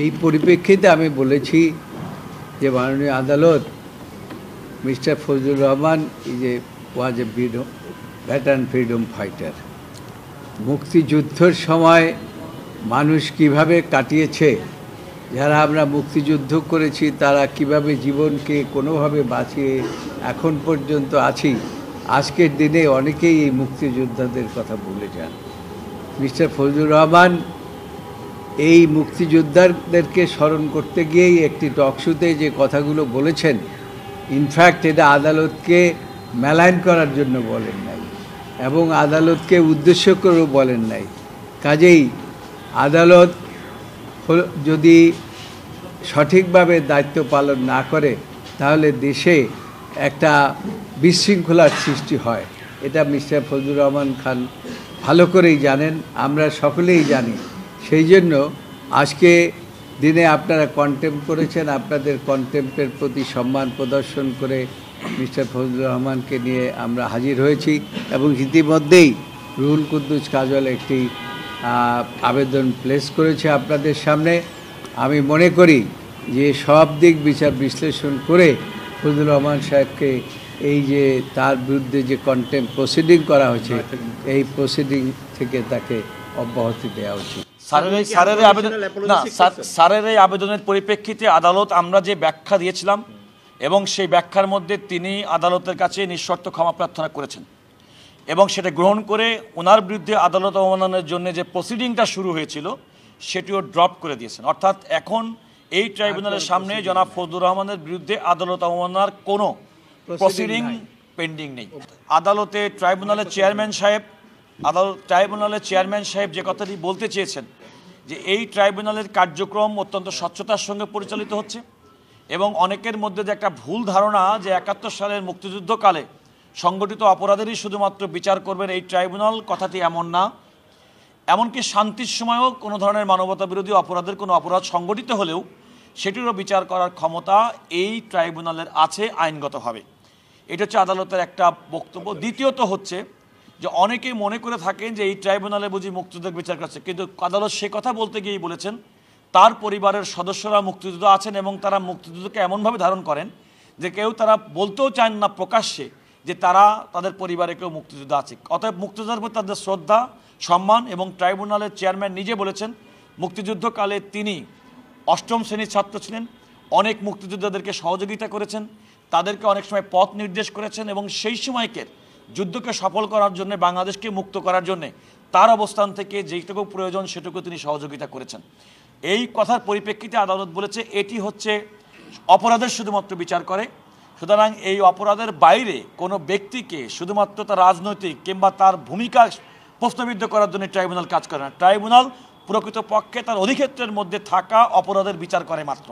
এই পরিপ্রেক্ষিতে আমি বলেছি যে মাননীয় আদালত mister Fazlur Rahman is a was A veteran freedom fighter. মুক্তিযুদ্ধের সময় মানুষ কিভাবে কাটিয়েছে, যারা আমরা মুক্তিযুদ্ধ করেছি তারা কিভাবে জীবনকে কোনোভাবে বাঁচিয়ে এখন পর্যন্ত আছি, আজকের দিনে অনেকেই এই মুক্তিযোদ্ধাদের কথা ভুলে যান। মিস্টার ফজলুর রহমান এই মুক্তিযোদ্ধাদেরকে স্মরণ করতে গিয়েই একটি টকশোতে যে কথাগুলো বলেছেন, ইনফ্যাক্ট এটা আদালতকে মেলাইন করার জন্য বলেন নাই এবং আদালতকে উদ্দেশ্য করেও বলেন নাই। কাজেই আদালত যদি সঠিকভাবে দায়িত্ব পালন না করে তাহলে দেশে একটা বিশৃঙ্খলার সৃষ্টি হয়। এটা মিস্টার ফজলুর রহমান খান ভালো করেই জানেন, আমরা সকলেই জানি। সেই জন্য আজকে দিনে আপনারা কন্টেম্প করেছেন, আপনাদের কন্টেম্পের প্রতি সম্মান প্রদর্শন করে মিস্টার ফজলুর রহমানকে নিয়ে আমরা হাজির হয়েছি এবং ইতিমধ্যেই রুহুল কুদ্দুস কাজল একটি আবেদন প্লেস করেছে আপনাদের সামনে। আমি মনে করি যে সব দিক বিচার বিশ্লেষণ করে ফজলুর রহমান সাহেবকে এই যে তার বিরুদ্ধে যে কন্টেম্প প্রসিডিং করা হয়েছে, এই প্রসিডিং থেকে তাকে অব্যাহতি দেওয়া উচিত। স্যারের এই আবেদনের পরিপ্রেক্ষিতে আদালত আমরা যে ব্যাখ্যা দিয়েছিলাম এবং সেই ব্যাখ্যার মধ্যে তিনি আদালতের কাছে নিঃশর্ত ক্ষমা প্রার্থনা করেছেন এবং সেটা গ্রহণ করে ওনার বিরুদ্ধে আদালত অবমাননার জন্য যে প্রসিডিংটা শুরু হয়েছিল সেটিও ড্রপ করে দিয়েছেন। অর্থাৎ এখন এই ট্রাইব্যুনালের সামনে জনাব ফজলুর রহমানের বিরুদ্ধে আদালত অবমাননার কোনো প্রসিডিং পেন্ডিং নেই। আদালতে ট্রাইব্যুনালের চেয়ারম্যান সাহেব যে কথাটি বলতে চেয়েছেন যে এই ট্রাইব্যুনালের কার্যক্রম অত্যন্ত স্বচ্ছতার সঙ্গে পরিচালিত হচ্ছে এবং অনেকের মধ্যে যে একটা ভুল ধারণা যে ৭১ সালের মুক্তিযুদ্ধকালে সংগঠিত অপরাধেরই শুধুমাত্র বিচার করবেন এই ট্রাইব্যুনাল, কথাটি এমন না। এমনকি শান্তির সময়ও কোনো ধরনের মানবতা বিরোধী অপরাধের কোনো অপরাধ সংগঠিত হলেও সেটিরও বিচার করার ক্ষমতা এই ট্রাইব্যুনালের আছে আইনগতভাবে। এটা হচ্ছে আদালতের একটা বক্তব্য। দ্বিতীয়ত হচ্ছে যে অনেকেই মনে করে থাকেন যে এই ট্রাইব্যুনালে বুঝি মুক্তিযুদ্ধের বিচার করছে, কিন্তু আদালত সে কথা বলতে গিয়েই বলেছেন তার পরিবারের সদস্যরা মুক্তিযুদ্ধ আছেন এবং তারা মুক্তিযুদ্ধকে এমনভাবে ধারণ করেন যে তারা বলতেও চান না প্রকাশ্যে যে তারা তাদের পরিবারে কেউ মুক্তিযুদ্ধ আছে। অতএব মুক্তিযুদ্ধের প্রতি তাদের শ্রদ্ধা সম্মান এবং ট্রাইব্যুনালের চেয়ারম্যান নিজে বলেছেন মুক্তিযুদ্ধকালে তিনি ৮ম শ্রেণীর ছাত্র ছিলেন, অনেক মুক্তিযোদ্ধাদেরকে সহযোগিতা করেছেন, তাদেরকে অনেক সময় পথ নির্দেশ করেছেন এবং সেই সময়কে যুদ্ধকে সফল করার জন্য, বাংলাদেশকে মুক্ত করার জন্য তার অবস্থান থেকে যেটুকু প্রয়োজন সেটুকু তিনি সহযোগিতা করেছেন। এই কথার পরিপ্রেক্ষিতে আদালত বলেছে এটি হচ্ছে অপরাধের শুধুমাত্র বিচার করে, সুতরাং এই অপরাধের বাইরে কোনো ব্যক্তিকে শুধুমাত্র তার রাজনৈতিক কিংবা তার ভূমিকা প্রশ্নবিদ্ধ করার জন্য ট্রাইব্যুনাল কাজ করে না। ট্রাইব্যুনাল প্রকৃতপক্ষে তার অধিক্ষেত্রের মধ্যে থাকা অপরাধের বিচার করে মাত্র।